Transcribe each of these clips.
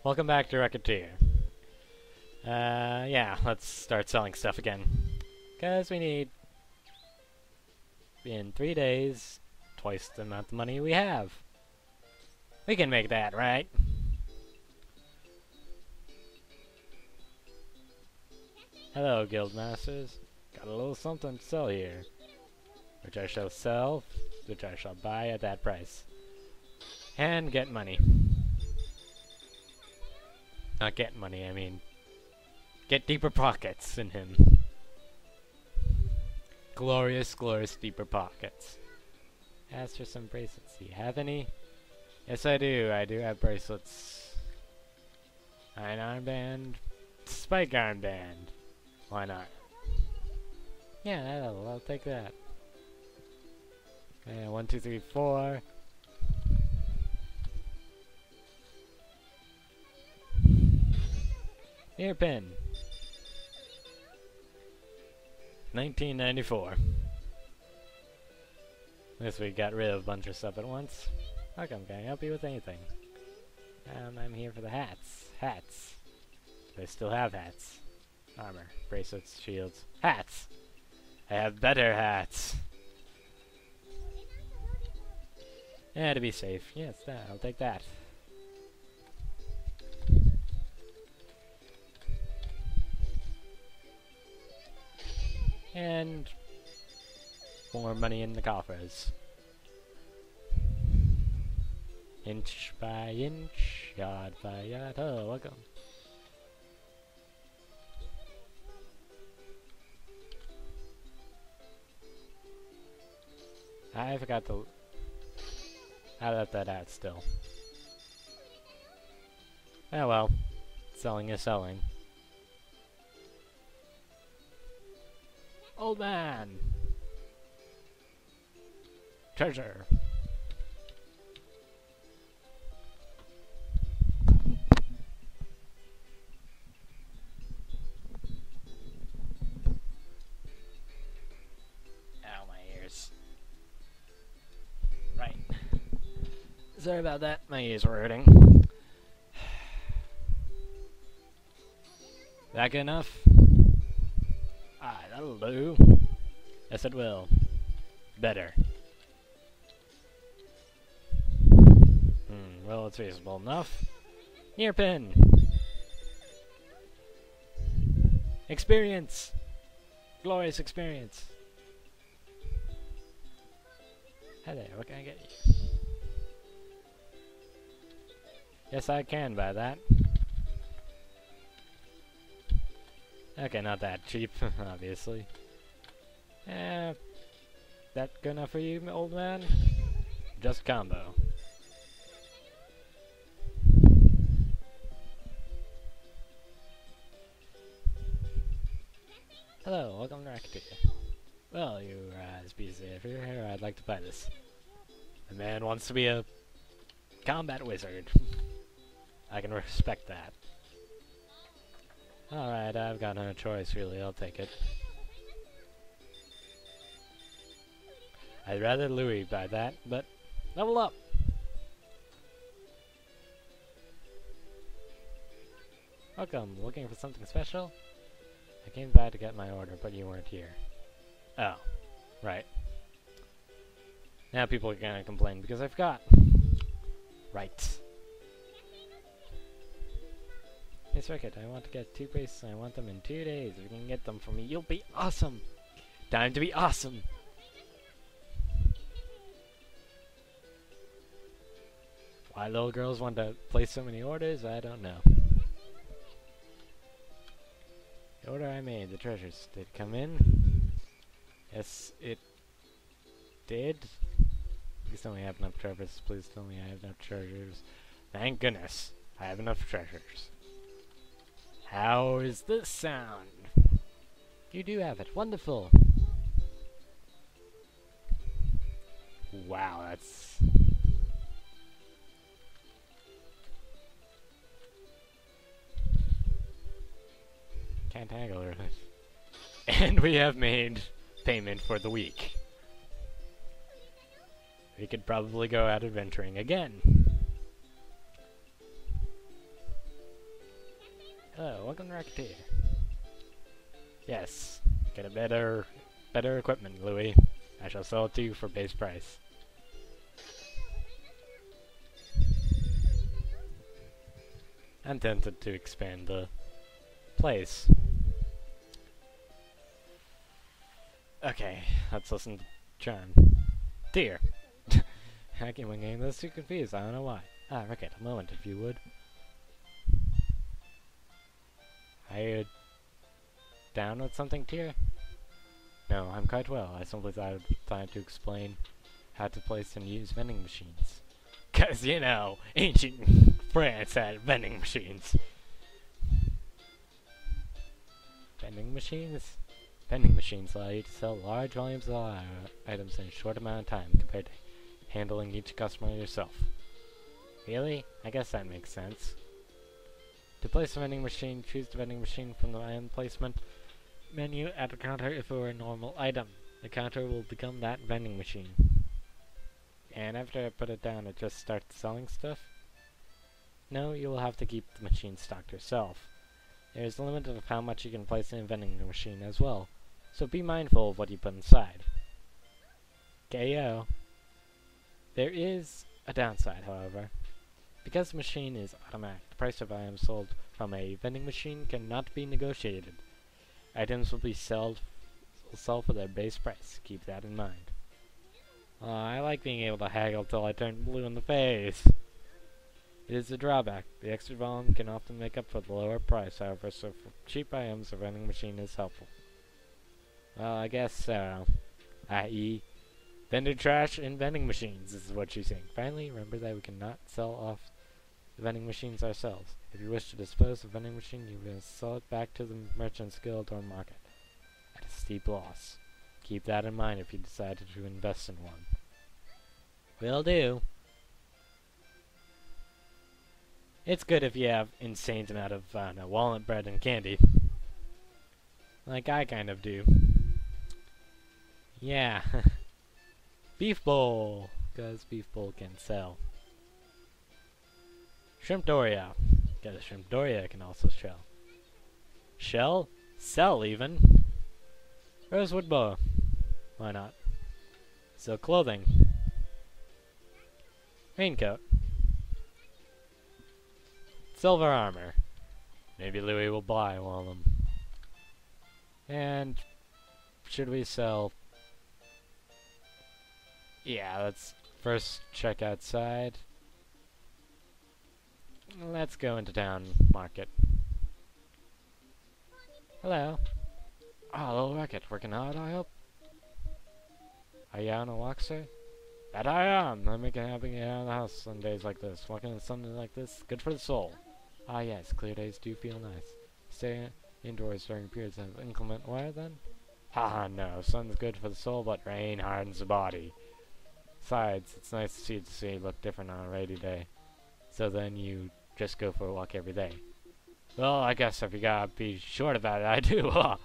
Welcome back to Recettear. Yeah, let's start selling stuff again. Because we need, in 3 days, twice the amount of money we have. We can make that, right? Hello, guild masters. Got a little something to sell here. Which I shall sell, which I shall buy at that price. And get money. Not get money, I mean get deeper pockets in him. Glorious, glorious deeper pockets. Ask for some bracelets. Do you have any? Yes, I do. I do have bracelets. Iron armband. Spike armband. Why not? Yeah, I'll take that. Okay, 1, 2, 3, 4. Earpin. 1994. At least we got rid of a bunch of stuff at once. Welcome, can I help you with anything? I'm here for the hats. Hats. They still have hats. Armor, bracelets, shields. Hats! I have better hats! Yeah, to be safe. Yes, I'll take that. And more money in the coffers. Inch by inch, yard by yard. Oh, welcome. I forgot to... I left that out still. Oh well. Selling is selling. Old man! Treasure! Ow, my ears. Right. Sorry about that, my ears were hurting. That good enough? Ah, that'll do. Yes, it will. Better. Well, it's reasonable enough. Earpin! Experience! Glorious experience! Hi there, what can I get you? Yes, I can buy that. Okay, not that cheap, obviously. That good enough for you, old man? Just combo. Hello, welcome to Recettear. Well, you species here, I'd like to buy this. The man wants to be a combat wizard. I can respect that. Alright, I've got no choice really, I'll take it. I'd rather Louis buy that, but level up! Welcome, looking for something special? I came by to get my order, but you weren't here. Oh, right. Now people are gonna complain because I forgot. Right. Yes, Rickett, I want to get 2 bracelets and I want them in 2 days. If you can get them for me, you'll be awesome! Time to be awesome! Why little girls want to place so many orders, I don't know. The order I made, the treasures, did it come in? Yes, it did. Please tell me I have enough treasures. Please tell me I have enough treasures. Thank goodness, I have enough treasures. How is this sound? You do have it. Wonderful. Wow, that's... Can't haggle her. And we have made payment for the week. We could probably go out adventuring again. Hello, welcome to Recettear. Yes, get a better equipment, Louis. I shall sell it to you for base price. I'm tempted to expand the place. Okay, let's listen to Charm. Dear! I keep getting this too confused, I don't know why. Ah, Rickett, a moment if you would. Are you down with something, Tyr? No, I'm quite well. I simply thought I'd time to explain how to place and use vending machines. 'Cause, you know, ancient France had vending machines. Vending machines? Vending machines allow you to sell large volumes of items in a short amount of time compared to handling each customer yourself. Really? I guess that makes sense. To place a vending machine, choose the vending machine from the item placement menu at the counter if it were a normal item. The counter will become that vending machine. And after I put it down, it just starts selling stuff? No, you will have to keep the machine stocked yourself. There is a limit of how much you can place in a vending machine as well, so be mindful of what you put inside. KO. There is a downside, however. Because the machine is automatic, the price of items sold from a vending machine cannot be negotiated. Items will sell for their base price. Keep that in mind. I like being able to haggle till I turn blue in the face. It is a drawback. The extra volume can often make up for the lower price, however, so for cheap items, a vending machine is helpful. Well, I guess so. I.e., vendor trash and vending machines, this is what she's saying. Finally, remember that we cannot sell off the vending machines ourselves. If you wish to dispose of the vending machine, you must sell it back to the Merchant's Guild or market at a steep loss. Keep that in mind if you decide to invest in one. Will do. It's good if you have insane amount of walnut bread and candy. Like I kind of do. Yeah. Beef bowl, because beef bowl can sell. Shrimp Doria, because shrimp Doria can also sell. Shell? Sell even. Rosewood boa. Why not? Silk clothing. Raincoat. Silver armor. Maybe Louis will buy one of them. And should we sell? Yeah, let's first check outside. Let's go into town market. Hello. Oh, hello, Recettear. Working hard, I hope. Are you on a walk, sir? That I am. I'm making happy out of the house on days like this. Walking on Sunday like this, good for the soul. Ah, yes, clear days do feel nice. Stay indoors during periods of inclement weather, then? Haha, no. Sun's good for the soul, but rain hardens the body. Besides, it's nice to see the sea look different on a rainy day. So then you just go for a walk every day. Well, I guess if you gotta be short about it, I do. How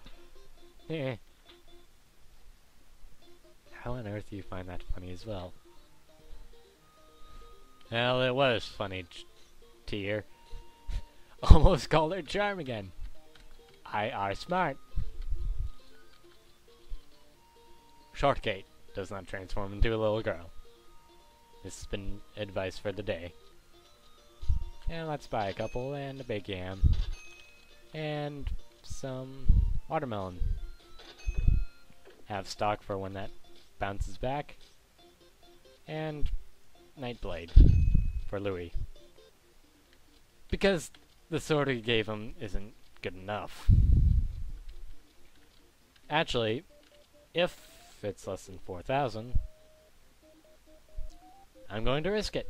on earth do you find that funny as well? Well, it was funny, Tyr. Almost called her Charm again. I are smart. Short Kate does not transform into a little girl. This has been advice for the day. And let's buy a couple and a big yam. And some watermelon. Have stock for when that bounces back. And Nightblade for Louis. Because the sword he gave him isn't good enough. Actually, if it's less than 4,000, I'm going to risk it.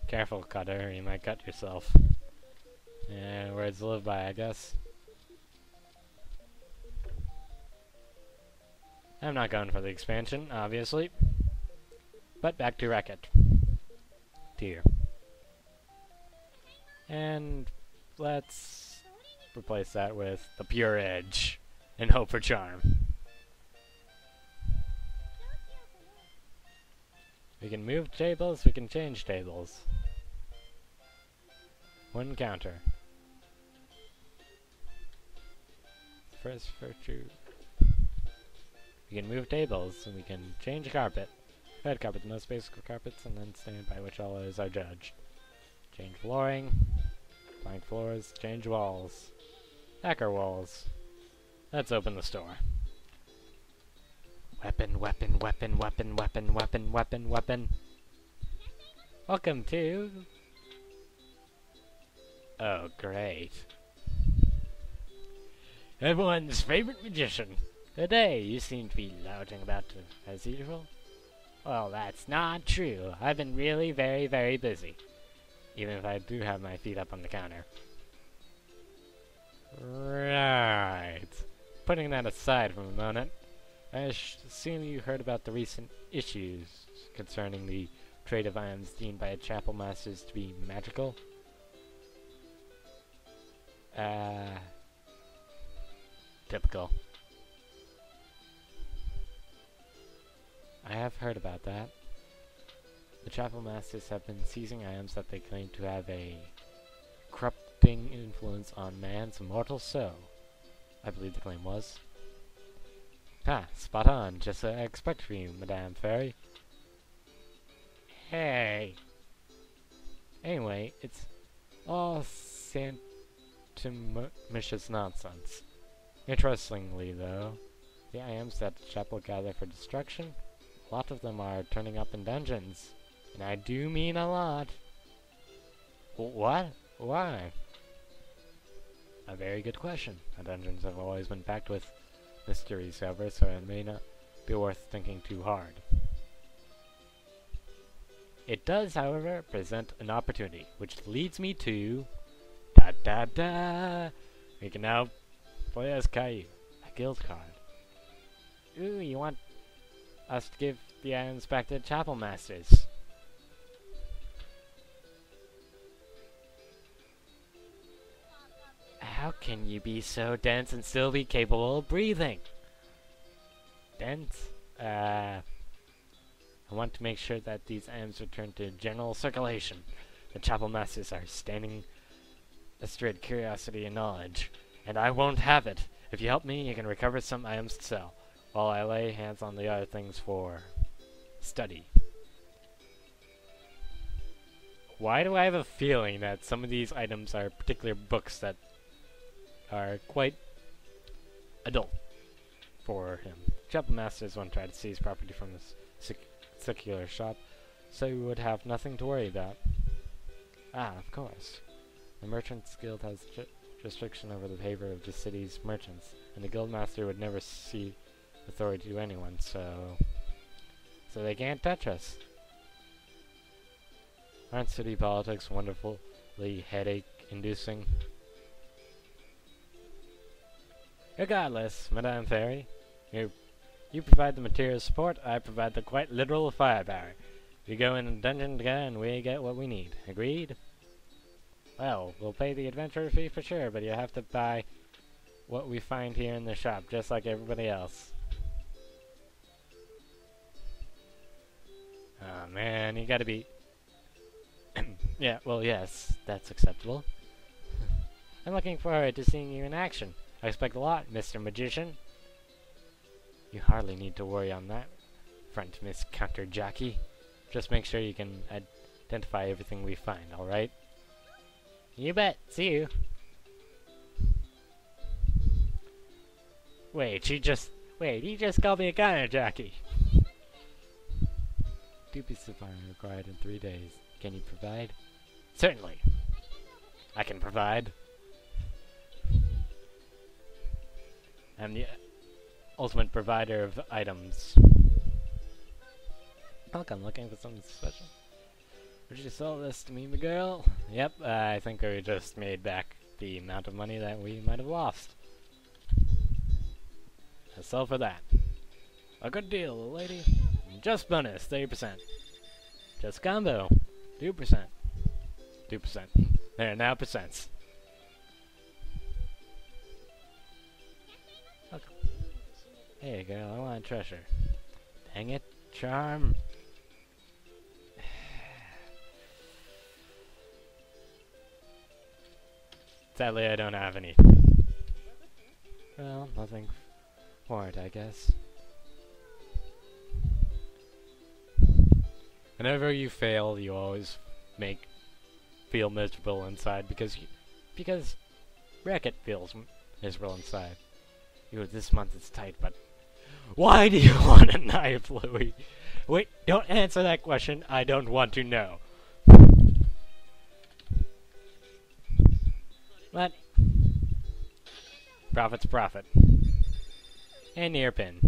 Careful, Cutter, you might cut yourself. Words to live by, I guess. I'm not going for the expansion, obviously. But back to Recettear. And let's replace that with the Pure Edge and hope for charm. We can move tables, we can change tables. One counter. First virtue. We can move tables, and we can change carpet. Red carpet, the most basic of carpets, and then stand by which all is our judge. Change flooring. Plank floors. Change walls. Hacker walls. Let's open the store. Weapon, weapon, weapon, weapon, weapon, weapon, weapon, weapon. Welcome to... Oh, great. Everyone's favorite magician. Today, you seem to be lounging about as usual. Well, that's not true. I've been really very, very busy. Even if I do have my feet up on the counter. Right. Putting that aside for a moment, I assume you heard about the recent issues concerning the trade of items deemed by chapel masters to be magical. Typical. I have heard about that. The chapel masters have been seizing items that they claim to have a corrupting influence on man's immortal soul. I believe the claim was. Ha! Spot on. Just what I expect from you, Madame Fairy. Hey! Anyway, it's all sanctimonious nonsense. Interestingly, though, the items that the chapel gather for destruction, a lot of them are turning up in dungeons. And I do mean a lot. What? Why? A very good question. The dungeons have always been packed with mysteries, however, so it may not be worth thinking too hard. It does, however, present an opportunity, which leads me to... Da-da-da! We can now play as Caillou, a guild card. Ooh, you want us to give the items back to the chapel masters. How can you be so dense and still be capable of breathing? Dense? I want to make sure that these items return to general circulation. The chapel masters are standing astrid curiosity and knowledge, and I won't have it. If you help me, you can recover some items to sell, while I lay hands on the other things for study. Why do I have a feeling that some of these items are particular books that are quite adult for him? Chapel masters won't try to seize property from this secular shop, so you would have nothing to worry about. Ah, of course. The Merchants Guild has restriction over the behavior of the city's merchants, and the guildmaster would never cede authority to anyone, so they can't touch us. Aren't city politics wonderfully headache-inducing? Regardless, Madame Fairy, you provide the material support, I provide the quite literal firepower. We go in a dungeon together and we get what we need. Agreed? Well, we'll pay the adventure fee for sure, but you have to buy what we find here in the shop, just like everybody else. Oh man, you gotta be... Yeah, well yes, that's acceptable. I'm looking forward to seeing you in action. I expect a lot, Mr. Magician. You hardly need to worry on that front, Miss Counterjockey. Just make sure you can identify everything we find, alright? You bet. See you. Wait, he just called me a counterjockey. 2 pieces of iron required in 3 days. Can you provide? Certainly. I can provide. I'm the ultimate provider of items. Look, I'm looking for something special. Would you sell this to me, my girl? Yep, I think we just made back the amount of money that we might have lost. I'll sell for that. A good deal, lady. Just bonus, 30%. Just combo, 2%. 2%. There are now percents. Okay. Hey girl, I want a treasure. Dang it, charm. Sadly, I don't have any. Well, nothing for it, I guess. Whenever you fail, you always feel miserable inside because Recettear feels miserable inside. This month it's tight, but why do you want a knife, Louis? Wait, don't answer that question. I don't want to know. But profit's profit. And earpin.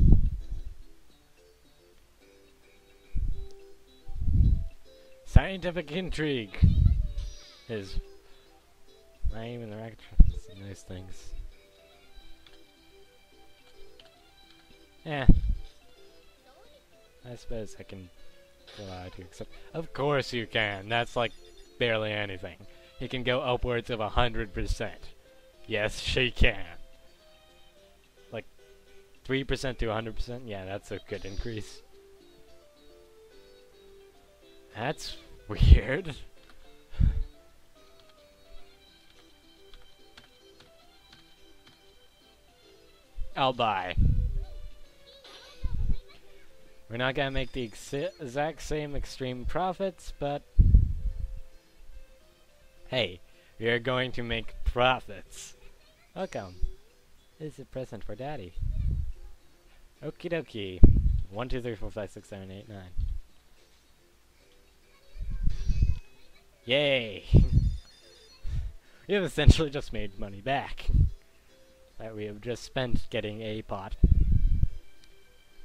Scientific intrigue is not even the right. Nice things. Yeah. I suppose I can allow to accept. Of course you can. That's like barely anything. It can go upwards of 100%. Yes, she can. Like 3% to 100%. Yeah, that's a good increase. That's weird. I'll buy. We're not gonna make the exact same extreme profits, but hey, we are going to make profits. Welcome. This is a present for Daddy. Okie dokie. 1, 2, 3, 4, 5, 6, 7, 8, 9. Yay! We have essentially just made money back that we have just spent getting a pot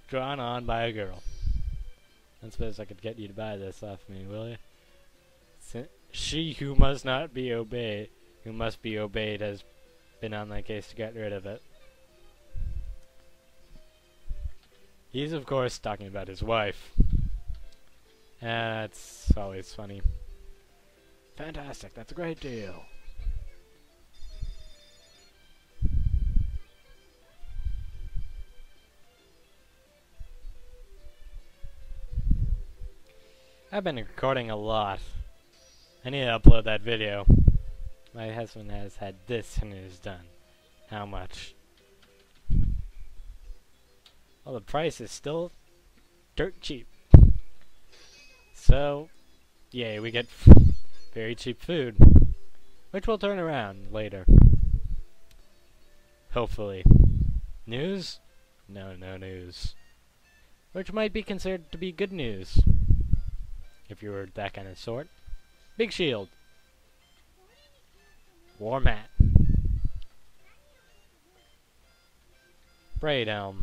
drawn on by a girl. I suppose I could get you to buy this off me, will you? She who must not be obeyed, who must be obeyed, has been on my case to get rid of it. He's of course talking about his wife. That's always funny. Fantastic, that's a great deal. I've been recording a lot. I need to upload that video. My husband has had this and it is done. How much? Well, the price is still dirt cheap. So, yay, we get very cheap food. Which will turn around later. Hopefully. News? No news. Which might be considered to be good news. If you were that kind of sort. Big shield. War mat. Braid elm.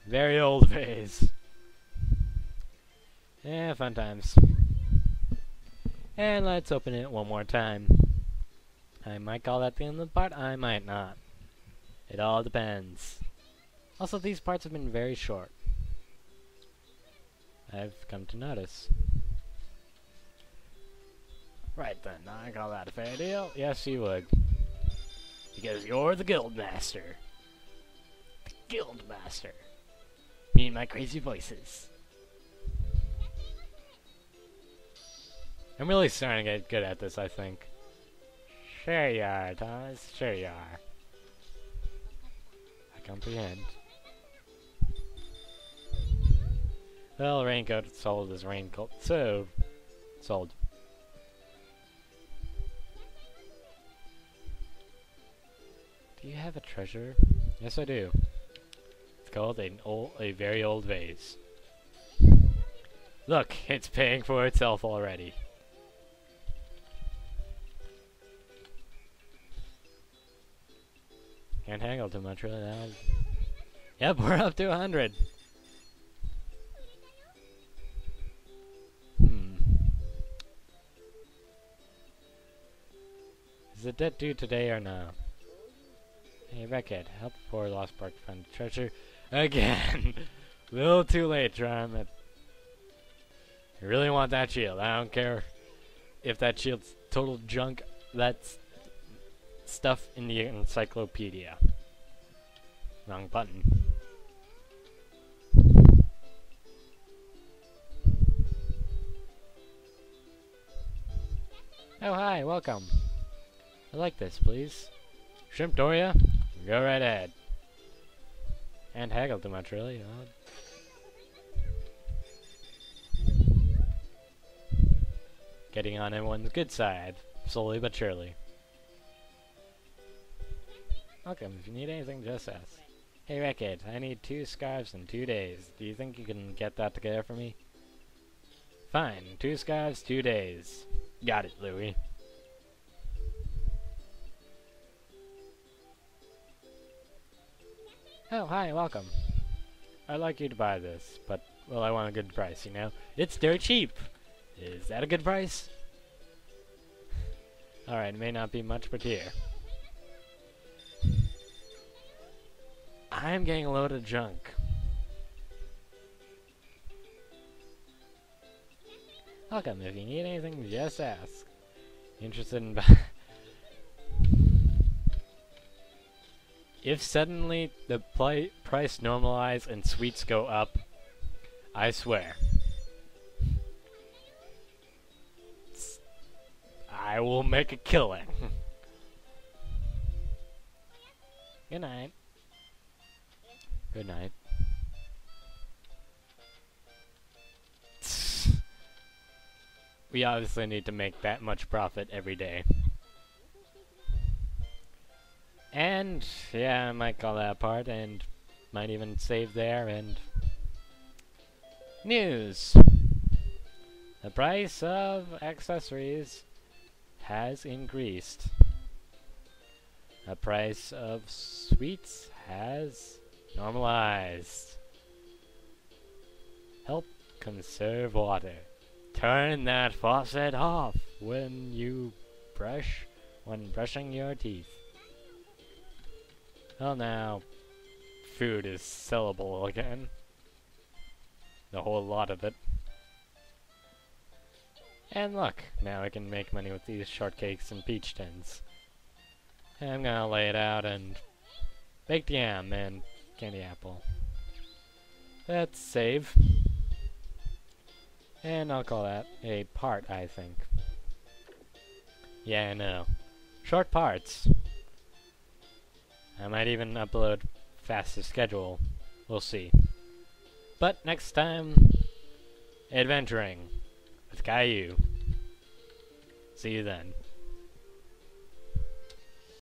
Very old vase. Yeah, fun times. And let's open it one more time. I might call that the end of the part, I might not. It all depends. Also, these parts have been very short. I've come to notice. Right then, I call that a fair deal. Yes, you would. Because you're the guild master. The guild master. Me and my crazy voices. I'm really starting to get good at this, I think. Sure you are, Thomas. Sure you are. I comprehend. Well, raincoat sold as raincoat, so sold. Do you have a treasure? Yes, I do. It's called a very old vase. Look, it's paying for itself already. Can't haggle too much, really. Now. Yep, we're up to 100. Is the debt due today or no? Hey, Recettear, help poor lost park find treasure again. Little too late, Charm. I really want that shield. I don't care if that shield's total junk. That's stuff in the encyclopedia. Wrong button. Oh, hi, welcome. I like this, please. Shrimp Doria? Go right ahead. And haggle too much, really. Getting on everyone's good side, slowly but surely. Welcome, if you need anything, just ask. Hey Recettear, I need 2 scarves in 2 days. Do you think you can get that together for me? Fine, 2 scarves, 2 days. Got it, Louie. Oh, hi, welcome. I'd like you to buy this, but, well, I want a good price, you know? It's dirt cheap! Is that a good price? Alright, it may not be much, but here. I'm getting a load of junk. Welcome, if you need anything, just ask. Interested in If suddenly the price normalize and sweets go up, I swear, I will make a killing. Good night. Good night. We obviously need to make that much profit every day. And, yeah, I might call that part, and might even save there, and... News! The price of accessories has increased. The price of sweets has normalized. Help conserve water. Turn that faucet off when brushing your teeth. Well, now food is sellable again. The whole lot of it. And look, now I can make money with these shortcakes and peach tins. And I'm gonna lay it out and baked yam and candy apple. Let's save. And I'll call that a part, I think. Yeah, I know. Short parts. I might even upload faster schedule. We'll see. But next time, adventuring with Caillou. See you then.